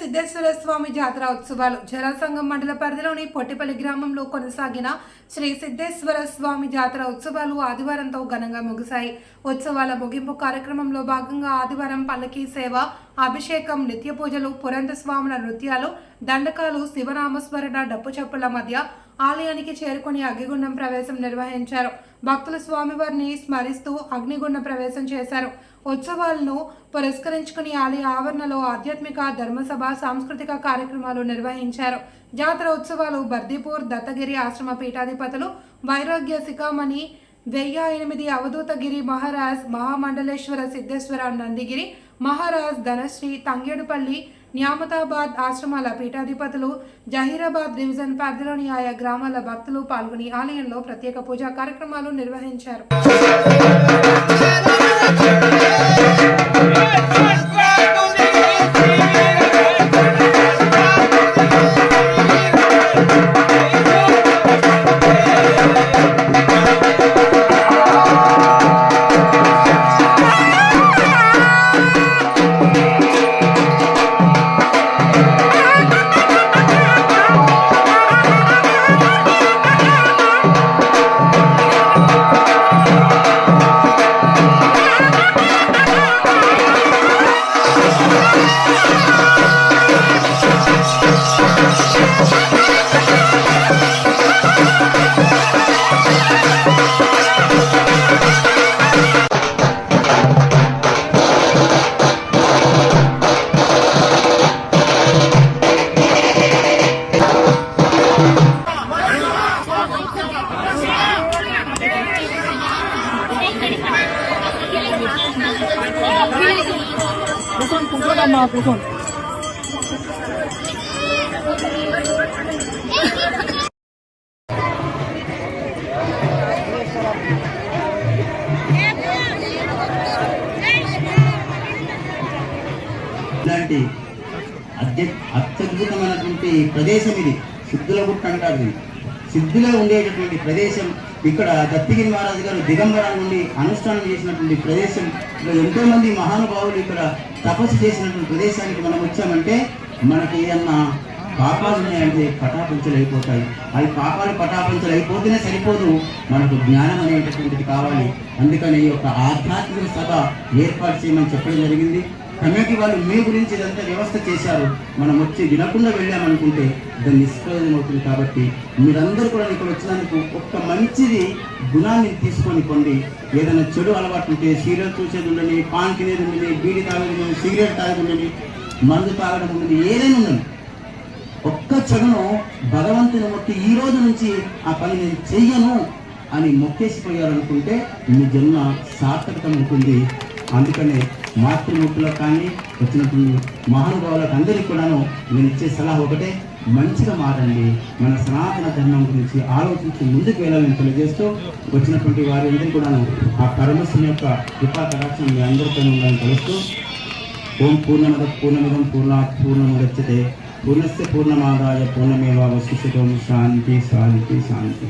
సిద్ధేశ్వర స్వామి జాతర ఉత్సవాలు జరాసంగం మండల పరిధిలోని పొట్టిపల్లి గ్రామంలో కొనసాగిన శ్రీ సిద్ధేశ్వర స్వామి జాతర ఉత్సవాలు ఆదివారంతో ఘనంగా ముగిశాయి. ఉత్సవాల ముగింపు కార్యక్రమంలో భాగంగా ఆదివారం పల్లకీ సేవ, అభిషేకం, నిత్య పూజలు, పురంధ స్వాముల నృత్యాలు, దండకాలు, శివనామస్మరణ, డప్పు చప్పుల మధ్య ఆలయానికి చేరుకుని అగ్నిగుండం ప్రవేశం నిర్వహించారు. భక్తులు స్వామివారిని స్మరిస్తూ అగ్నిగుండం ప్రవేశం చేశారు. ఉత్సవాలను పురస్కరించుకుని ఆలయ ఆవరణలో ఆధ్యాత్మిక, ధర్మసభ, సాంస్కృతిక కార్యక్రమాలు నిర్వహించారు. జాతర ఉత్సవాలు బర్దీపూర్ దత్తగిరి ఆశ్రమ పీఠాధిపతులు వైరాగ్య శిఖామణి 1008 అవధూతగిరి మహారాజ్, మహామండలేశ్వర సిద్ధేశ్వర నందిగిరి మహారాజ్, ధనశ్రీ, తంగేడుపల్లి, న్యామతాబాద్ ఆశ్రమాల పీఠాధిపతులు, జహీరాబాద్ డివిజన్ పరిధిలోని ఆయా గ్రామాల భక్తులు పాల్గొని ఆలయంలో ప్రత్యేక పూజా కార్యక్రమాలు నిర్వహించారు. ఇలాంటి అత్యద్భుతమైనటువంటి ప్రదేశం ఇది. సిద్ధుల గుట్ట అంటారు. సిద్ధులో ఉండేటటువంటి ప్రదేశం. ఇక్కడ దత్తగిరి మహారాజు గారు దిగంబరా నుండి అనుష్ఠానం చేసినటువంటి ప్రదేశం. ఎంతో మంది మహానుభావులు ఇక్కడ తపస్సు చేసినటువంటి ప్రదేశానికి మనం వచ్చామంటే మనకి ఏమన్నా పాపాలు ఉన్నాయంటే పటాపంచలు అయిపోతాయి. అవి పాపాలు పటాపంచలు అయిపోతేనే సరిపోదు, మనకు జ్ఞానం అనేటటువంటిది కావాలి. అందుకని ఈ యొక్క ఆధ్యాత్మిక సభ ఏర్పాటు చేయమని చెప్పడం జరిగింది. కమిటీ వాళ్ళు మీ గురించి ఇదంతా వ్యవస్థ చేశారు. మనం వచ్చి వినకుండా వెళ్ళామనుకుంటే దాన్ని నిష్ప్రయోజనం అవుతుంది. కాబట్టి మీరందరూ కూడా ఇక్కడ వచ్చినందుకు ఒక్క మంచిది గుణాన్ని తీసుకొని కొండి. ఏదైనా చెడు అలవాటు ఉంటే సీరియల్ చూసేది ఉండని, పాన్ తినేది ఉండని, బీడి తాగేది ఉండని, సిగరెట్ తాగేది ఉండని, మందు తాగడం ఉండని, ఏదైనా ఉండని ఒక్క చెడును భగవంతుని మొక్కి ఈ రోజు నుంచి ఆ పని నేను చెయ్యను అని మొక్కేసిపోయారనుకుంటే మీ జన్మ సార్థకతం ఉంటుంది. అందుకనే మాతృమూర్తులకు కానీ వచ్చినటువంటి మహానుభావులకు అందరికీ కూడాను నేను ఇచ్చే సలహా ఒకటే, మంచిగా మారండి. మన సనాతన ధర్మం గురించి ఆలోచించి ముందుకు వెళ్ళాలని తెలియజేస్తూ వచ్చినటువంటి వారి అందరికీ కూడాను ఆ పరమేశ్వరుని యొక్క కృపా కటాక్షం మీ అందరితో ఉండాలని తెలుస్తూ ఓం పూర్ణమద పూర్ణమిదం పూర్ణాత్ పూర్ణముదచ్యతే పూర్ణస్య పూర్ణమాదాయ పూర్ణమేవావశిష్యతే. శాంతి శాంతి శాంతి.